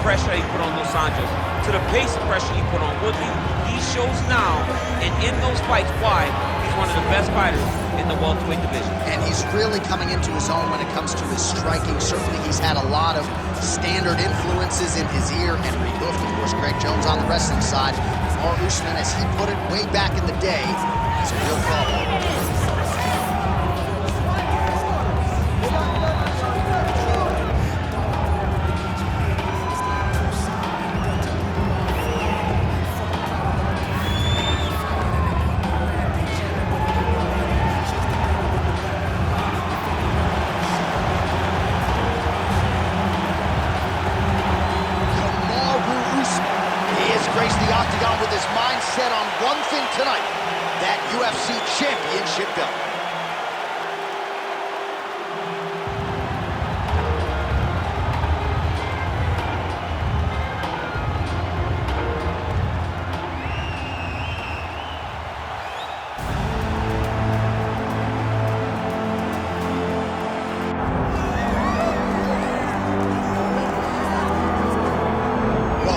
pressure he put on Dos Anjos, to the pace of pressure he put on Woodley. He shows now, and in those fights, why he's one of the best fighters in the welterweight division. And he's really coming into his own when it comes to his striking. Certainly he's had a lot of standard influences in his ear and removed, of course, Greg Jones on the wrestling side. Kamaru Usman, as he put it way back in the day, he's a real problem. With his mind set on one thing tonight, that UFC championship belt.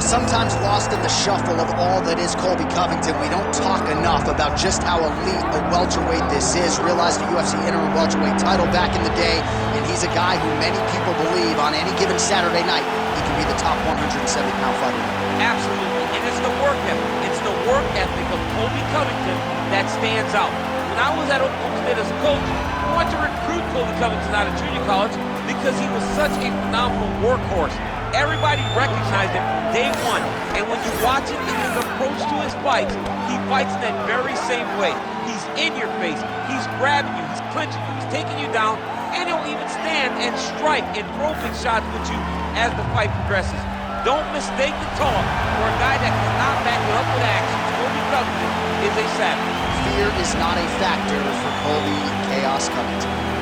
Sometimes lost in the shuffle of all that is Colby Covington, we don't talk enough about just how elite a welterweight this is. Realized the UFC interim welterweight title back in the day, and he's a guy who many people believe on any given Saturday night, he can be the top 170-pound fighter. Absolutely, and it's the work ethic. It's the work ethic of Colby Covington that stands out. When I was at Oklahoma State as a coach, I wanted to recruit Colby Covington out of junior college because he was such a phenomenal workhorse. Everybody recognized him from day one, and when you watch it in his approach to his fights, he fights in that very same way. He's in your face, he's grabbing you, he's clinching you, he's taking you down, and he'll even stand and strike and throw big shots with you as the fight progresses. Don't mistake the talk for a guy that cannot back it up with action. Colby Covington is a savage. Fear is not a factor for Colby Chaos Covington.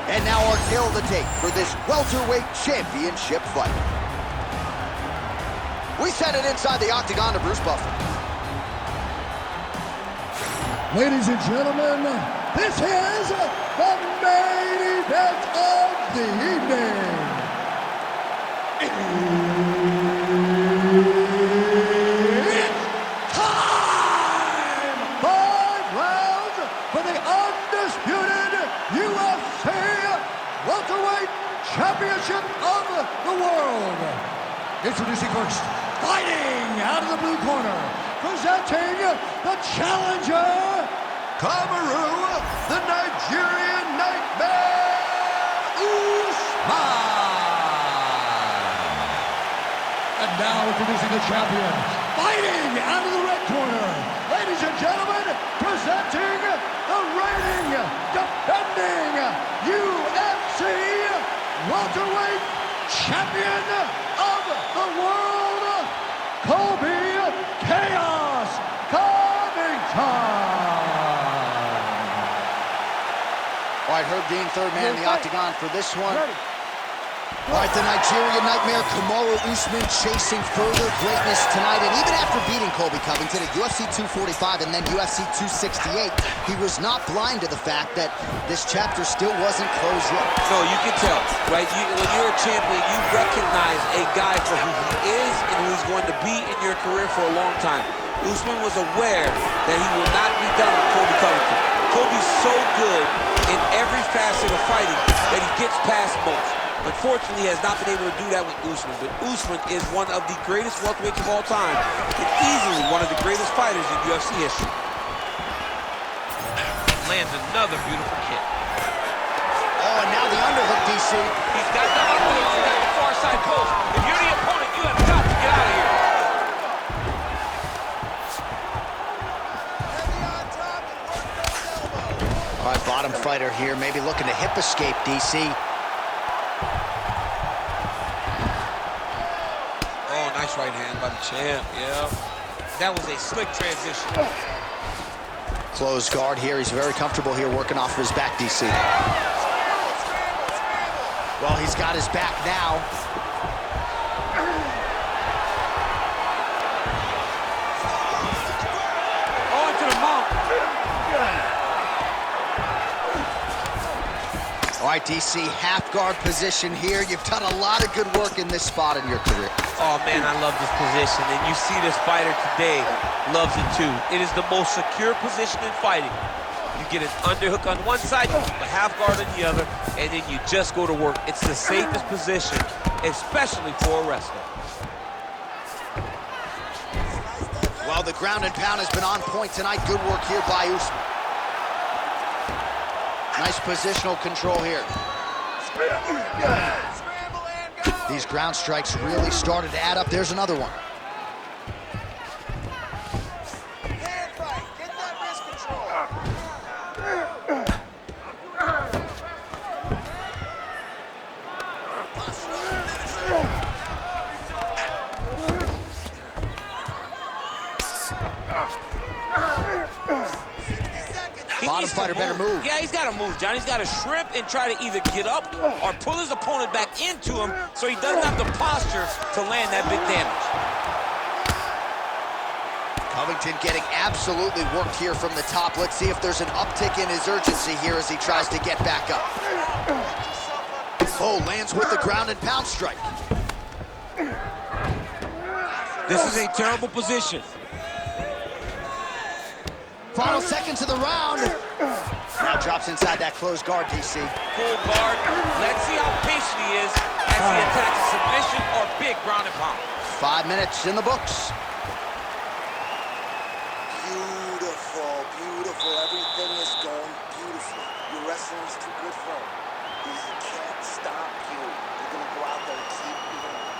And now our tale of the tape for this welterweight championship fight. We send it inside the octagon to Bruce Buffer. Ladies and gentlemen, this is the main event of the evening. It's time! 5 rounds for the undisputed UFC welterweight championship of the world. Introducing first, fighting out of the blue corner, presenting the challenger, Kamaru, the Nigerian Nightmare, Usman. And now introducing the champion, fighting out of the red corner, ladies and gentlemen, presenting the reigning, defending UFC welterweight champion of the world, Colby Chaos Covington. All right, Herb Dean, third man in the octagon for this one. All right, the Nigerian Nightmare, Kamaru Usman, chasing further greatness tonight. And even after beating Colby Covington at UFC 245 and then UFC 268, he was not blind to the fact that this chapter still wasn't closed yet. No, you can tell, right? When you're a champion, you recognize a guy for who he is and who he's going to be in your career for a long time. Usman was aware that he will not be done with Colby Covington. Colby's so good in every facet of fighting that he gets past most. Unfortunately, he has not been able to do that with Usman, but Usman is one of the greatest welterweights of all time and easily one of the greatest fighters in UFC history. Lands another beautiful kick. Oh, and now the underhook, DC. He's got the underhook, he's got the far side post. If you're the opponent, you have got to get out of here. All right, bottom fighter here, maybe looking to hip escape, DC. Nice right hand by the champ, yeah. That was a slick transition. Closed guard here. He's very comfortable here working off of his back, DC. Well, he's got his back now. Oh, into the mount. All right, DC, half guard position here. You've done a lot of good work in this spot in your career. Oh, man, I love this position, and you see this fighter today loves it too. It is the most secure position in fighting. You get an underhook on one side, you keep a half guard on the other, and then you just go to work. It's the safest position, especially for a wrestler. Well, the ground and pound has been on point tonight. Good work here by Usman. Nice positional control here. These ground strikes really started to add up. There's another one. Bottom fighter better move. Yeah, he's got to move, John. He's got to shrimp and try to either get up or pull his opponent back into him so he doesn't have the posture to land that big damage. Covington getting absolutely worked here from the top. Let's see if there's an uptick in his urgency here as he tries to get back up. Oh, lands with the ground and pound strike. This is a terrible position. Final seconds of the round. Now drops inside that closed guard, DC. Full guard. Let's see how patient he is as he attacks a submission or big ground and pound. 5 minutes in the books. Beautiful, beautiful. Everything is going beautifully. Your wrestling is too good for him. He can't stop you. You're going to go out there and keep doing it.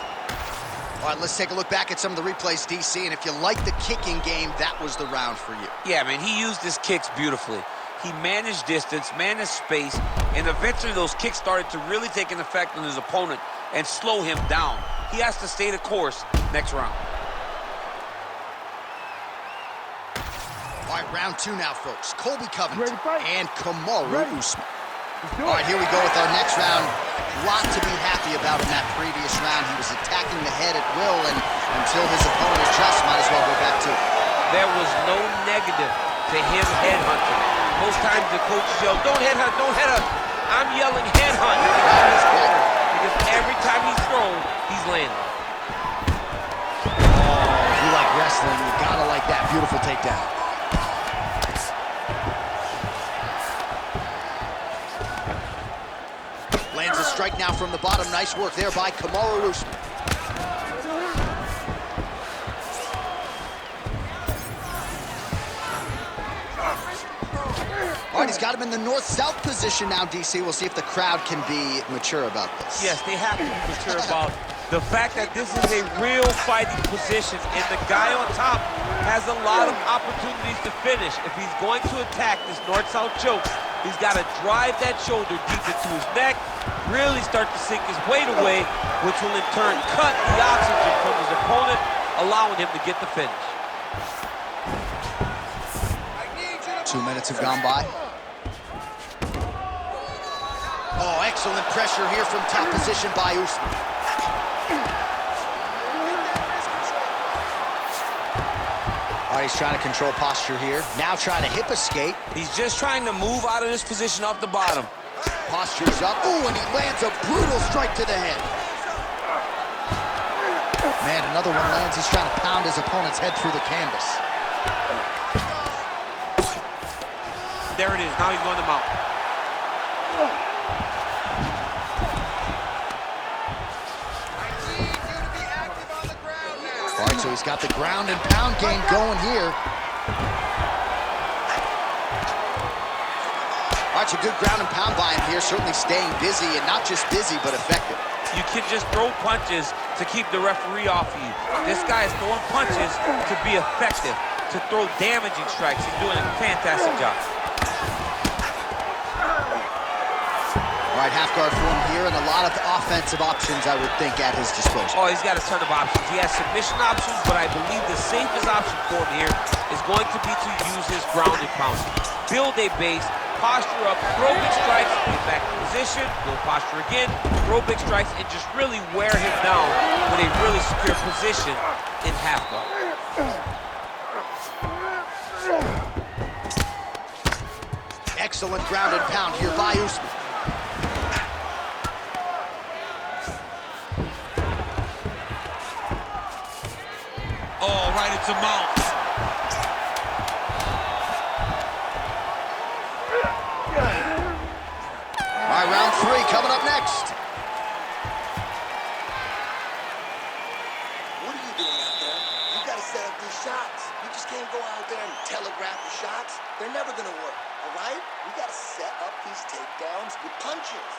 All right, let's take a look back at some of the replays, DC, and if you like the kicking game, that was the round for you. Yeah, man, he used his kicks beautifully. He managed distance, managed space, and eventually those kicks started to really take an effect on his opponent and slow him down. He has to stay the course next round. All right, round 2 now, folks. Colby Covington and Kamaru Usman. All right, here we go with our next round. A lot to be happy about in that previous round. He was attacking the head at will, and until his opponent adjusts, might as well go back to it. There was no negative to him headhunting. Most times the coaches yell, don't headhunt, don't headhunt. I'm yelling headhunt because every time he's thrown, he's landing. Oh, if you like wrestling, you gotta like that. Beautiful takedown. Lands a strike now from the bottom. Nice work there by Kamaru Usman. All right, he's got him in the north-south position now, DC. We'll see if the crowd can be mature about this. Yes, they have to be mature about the fact that this is a real fighting position, and the guy on top has a lot of opportunities to finish. If he's going to attack this north-south choke, he's got to drive that shoulder deep into his neck, really start to sink his weight away, which will in turn cut the oxygen from his opponent, allowing him to get the finish. 2 minutes have gone by. Oh, excellent pressure here from top position by Usman. All right, he's trying to control posture here. Now trying to hip escape. He's just trying to move out of this position off the bottom. Posture's up. Ooh, and he lands a brutal strike to the head. Man, another one lands. He's trying to pound his opponent's head through the canvas. There it is. Now he's going to mount. All right, so he's got the ground and pound game going here. All right, so good ground and pound by him here, certainly staying busy, and not just busy, but effective. You can just throw punches to keep the referee off of you. This guy is throwing punches to be effective, to throw damaging strikes. He's doing a fantastic job. All right, half guard for him here, and a lot of offensive options, I would think, at his disposal. Oh, he's got a ton of options. He has submission options, but I believe the safest option for him here is going to be to use his ground and pound. Build a base, posture up, throw big strikes, get back in position, build posture again, throw big strikes, and just really wear him down with a really secure position in half guard. Excellent ground and pound here by Usman. shuts him out. All right, round 3 coming up next. What are you doing out there? You got to set up these shots. You just can't go out there and telegraph the shots. They're never going to work, all right? You got to set up these takedowns with punches.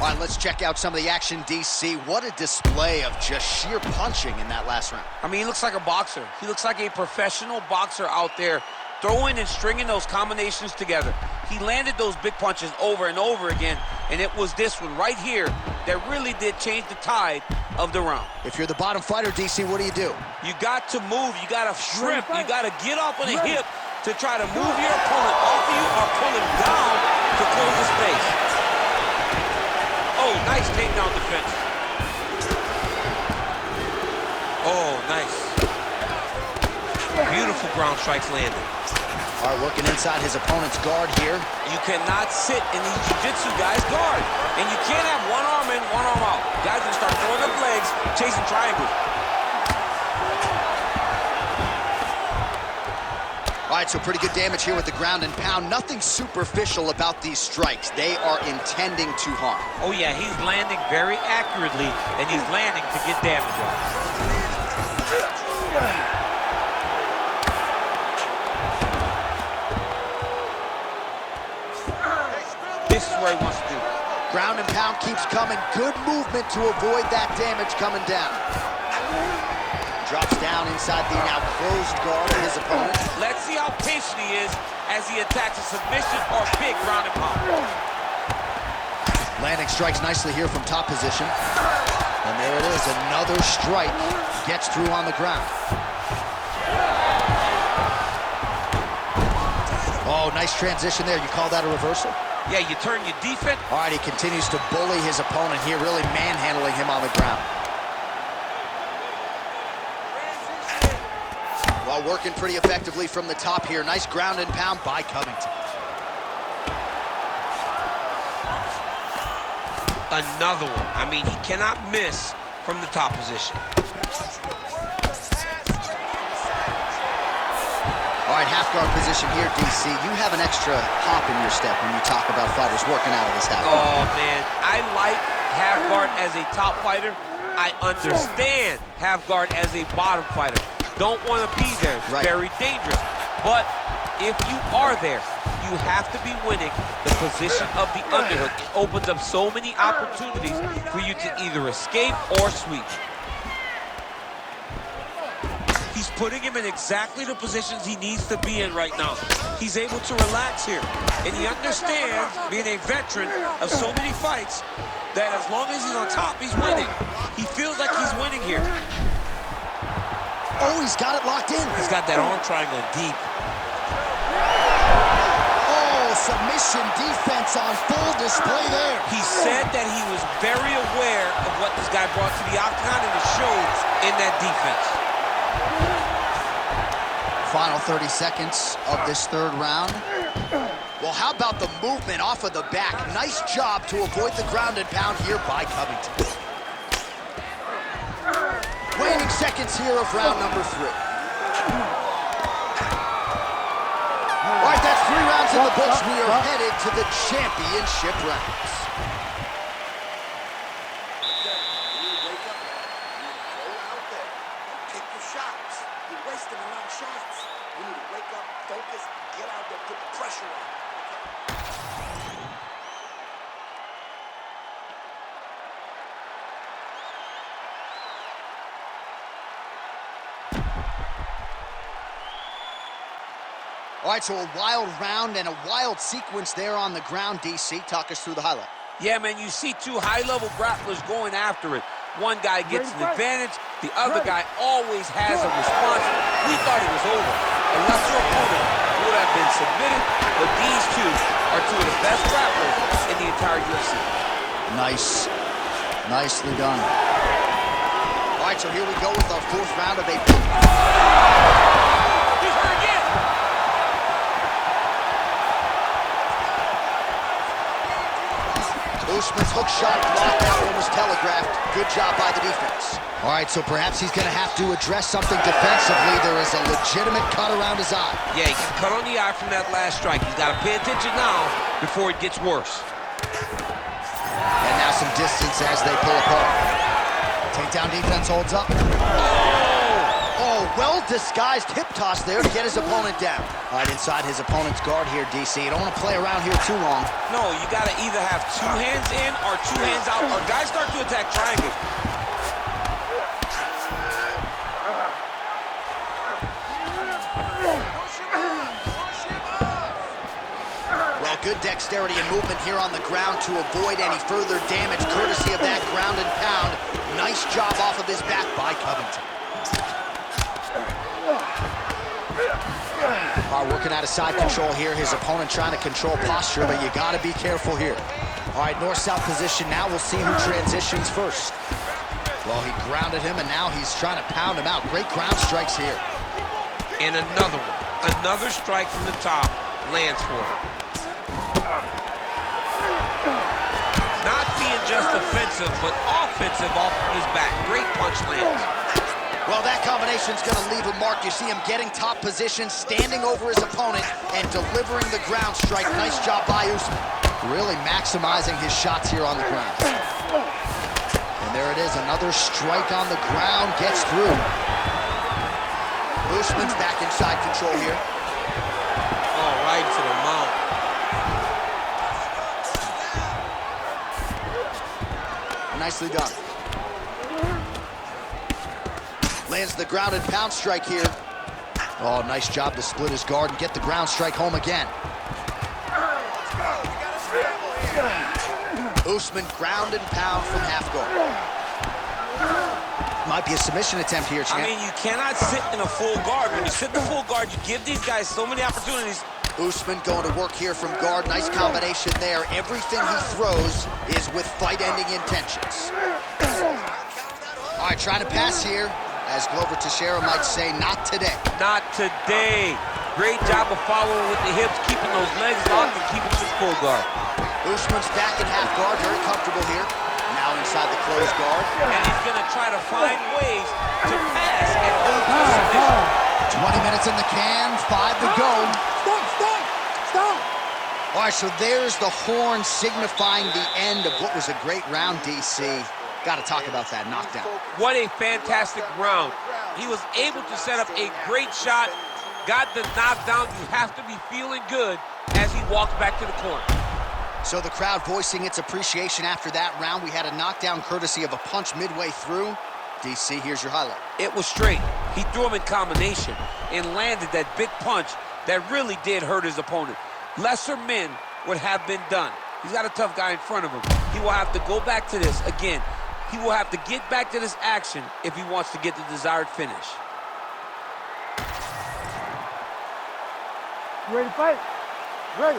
All right, let's check out some of the action, DC. What a display of just sheer punching in that last round. I mean, he looks like a boxer. He looks like a professional boxer out there, throwing and stringing those combinations together. He landed those big punches over and over again, and it was this one right here that really did change the tide of the round. If you're the bottom fighter, DC, what do? You got to move, you got to shrimp, you got to get up on a hip to try to move your opponent off of you or pull him down to close the space. Oh, nice takedown defense. Oh, nice. Beautiful ground strikes landed. All right, working inside his opponent's guard here. You cannot sit in these jiu-jitsu guys' guard. And you can't have one arm in, one arm out. Guys can start throwing up legs, chasing triangles. All right, so pretty good damage here with the ground and pound. Nothing superficial about these strikes. They are intending to harm. Oh, yeah, he's landing very accurately, and he's landing to get damage out. This is where he wants to do. Ground and pound keeps coming. Good movement to avoid that damage coming down. Drops down inside the now closed guard of his opponent. Let's see how patient he is as he attacks a submission or big ground and pound. Landing strikes nicely here from top position. And there it is, another strike. Gets through on the ground. Oh, nice transition there. You call that a reversal? Yeah, you turn your defense. All right, he continues to bully his opponent here, really manhandling him on the ground. While working pretty effectively from the top here. Nice ground and pound by Covington. Another one. I mean, he cannot miss from the top position. All right, half guard position here, DC. You have an extra hop in your step when you talk about fighters working out of this half guard. Oh, man. I like half guard as a top fighter. I understand half guard as a bottom fighter. Don't want to be there. It's very dangerous. But if you are there, you have to be winning the position of the underhook. It opens up so many opportunities for you to either escape or sweep. He's putting him in exactly the positions he needs to be in right now. He's able to relax here. And he understands, being a veteran of so many fights, that as long as he's on top, he's winning. He feels like he's winning here. Oh, he's got it locked in. He's got that arm triangle deep. Oh, submission defense on full display there. He said that he was very aware of what this guy brought to the octagon, and it shows in that defense. Final 30 seconds of this third round. Well, how about the movement off of the back? Nice job to avoid the ground and pound here by Covington. Waning seconds here of round number 3. All right, that's 3 rounds in the books. We are headed to the championship rounds. All right, so a wild round and a wild sequence there on the ground, DC. Talk us through the highlight. Yeah, man, you see 2 high-level grapplers going after it. One guy gets an advantage, the other guy always has a response. We thought it was over. A lesser opponent would have been submitted, but these 2 are 2 of the best grapplers in the entire UFC. Nice. Nicely done. All right, so here we go with our 4th round of a... He's hurt again! Usman's hook shot blocked. That one was telegraphed. Good job by the defense. All right, so perhaps he's going to have to address something defensively. There is a legitimate cut around his eye. Yeah, he got cut on the eye from that last strike. He's got to pay attention now before it gets worse. And now some distance as they pull apart. Takedown defense holds up. Oh, well-disguised hip toss there to get his opponent down. All right, inside his opponent's guard here, DC. You don't want to play around here too long. No, you got to either have 2 hands in or 2 hands out, or guys start to attack triangle. Well, good dexterity and movement here on the ground to avoid any further damage, courtesy of that ground and pound. Nice job off of his back by Covington. All right, working out of side control here. His opponent trying to control posture, but you got to be careful here. All right, north-south position now. We'll see who transitions first. Well, he grounded him, and now he's trying to pound him out. Great ground strikes here. And another one. Another strike from the top lands for him. Not being just offensive, but offensive off of his back. Great punch lands. Well, that combination's going to leave a mark. You see him getting top position, standing over his opponent, and delivering the ground strike. Nice job by Usman. Really maximizing his shots here on the ground. And there it is, another strike on the ground, gets through. Usman's back inside control here. Oh, right to the mount. Nicely done. Lands the ground and pound strike here. Oh, nice job to split his guard and get the ground strike home again. Usman ground and pound from half guard. Might be a submission attempt here, champ. I mean, you cannot sit in a full guard. When you sit in the full guard, you give these guys so many opportunities. Usman going to work here from guard. Nice combination there. Everything he throws is with fight-ending intentions. All right, trying to pass here. As Glover Teixeira might say, not today. Not today. Great job of following with the hips, keeping those legs locked and keeping his full guard. Usman's back in half guard, very comfortable here. Now inside the closed guard. And he's going to try to find ways to pass and hold to submission. 20 minutes in the can, 5 to go. Stop! All right, so there's the horn signifying the end of what was a great round, DC. Got to talk about that knockdown. What a fantastic round. He was able to set up a great shot, got the knockdown. You have to be feeling good as he walks back to the corner. So the crowd voicing its appreciation after that round. We had a knockdown courtesy of a punch midway through. DC, here's your highlight. It was straight. He threw him in combination and landed that big punch that really did hurt his opponent. Lesser men would have been done. He's got a tough guy in front of him. He will have to go back to this again. He will have to get back to this action if he wants to get the desired finish. You ready to fight? Ready.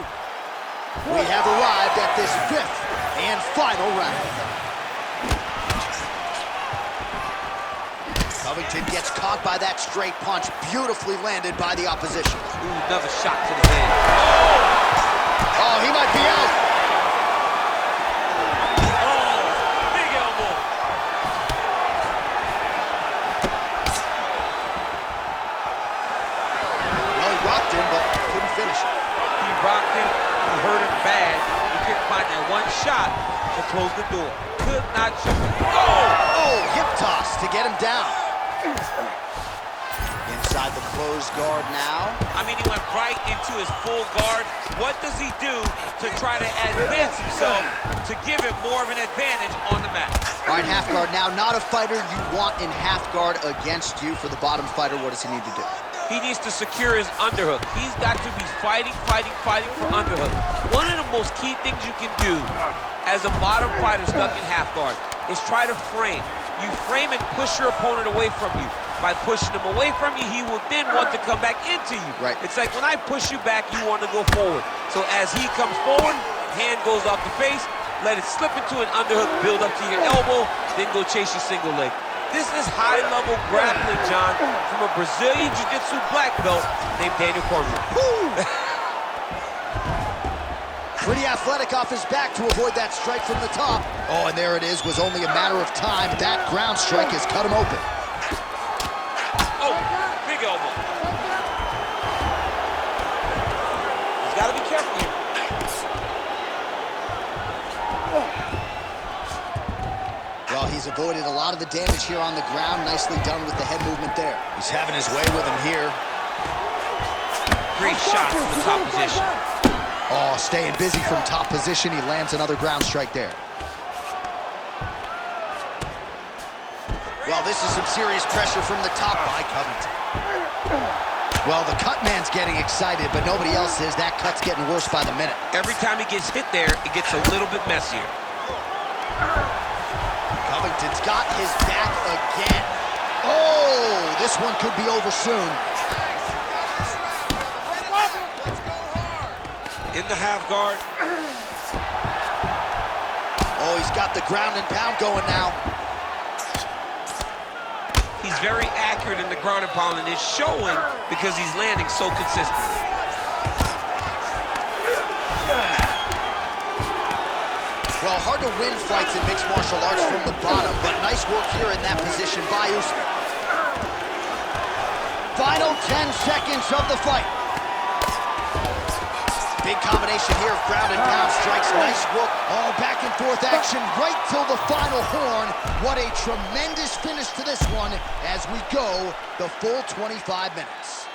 We have arrived at this 5th and final round. Covington gets caught by that straight punch, beautifully landed by the opposition. Ooh, another shot to the head. Oh, he might be out. Rocked him, he hurt him bad. He couldn't find that one shot to close the door. Could not shoot. Oh, hip toss to get him down. Inside the closed guard now. I mean, he went right into his full guard. What does he do to try to advance himself to give him more of an advantage on the mat? All right, half guard now. Not a fighter you want in half guard against you. For the bottom fighter, what does he need to do? He needs to secure his underhook. He's got to be fighting for underhook. One of the most key things you can do as a bottom fighter stuck in half guard is try to frame. You frame and push your opponent away from you. By pushing him away from you, he will then want to come back into you. Right. It's like when I push you back, you want to go forward. So as he comes forward, hand goes off the face, let it slip into an underhook, build up to your elbow, then go chase your single leg. This is high-level grappling, John, from a Brazilian Jiu-Jitsu black belt named Daniel Colby. Pretty athletic off his back to avoid that strike from the top. Oh, and there it is. Was only a matter of time. That ground strike has cut him open. Oh, big elbow. He's got to be careful here. Well, he's avoided a lot of the damage here on the ground. Nicely done with the head movement there. He's having his way with him here. Great shot from the top position. Oh, staying busy from top position. He lands another ground strike there. Well, this is some serious pressure from the top by Covington. Well, the cut man's getting excited, but nobody else is. That cut's getting worse by the minute. Every time he gets hit there, it gets a little bit messier. Covington's got his back again. Oh, this one could be over soon. In the half guard. Oh, he's got the ground and pound going now. He's very accurate in the ground and pound, and it's showing because he's landing so consistently. Well, hard to win fights in mixed martial arts from the bottom, but nice work here in that position by Usman. Final 10 seconds of the fight. Big combination here of ground and pound strikes. Nice work. All back and forth action right till the final horn. What a tremendous finish to this one as we go the full 25 minutes.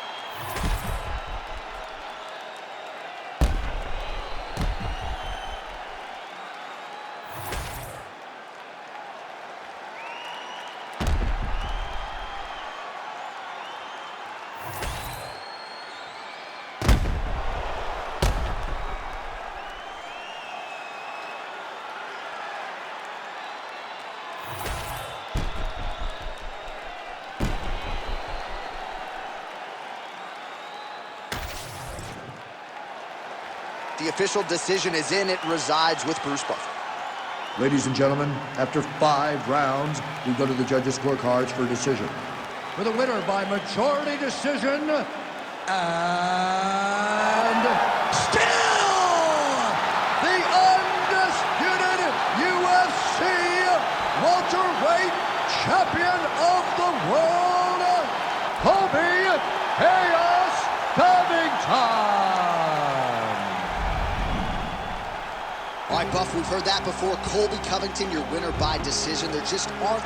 The official decision is in. It resides with Bruce Buffer. Ladies and gentlemen, after 5 rounds, we go to the judges' scorecards for a decision. For the winner by majority decision, and still the undisputed UFC welterweight champion of the world, Colby Covington. All right, Buff, we've heard that before. Colby Covington, your winner by decision. There just aren't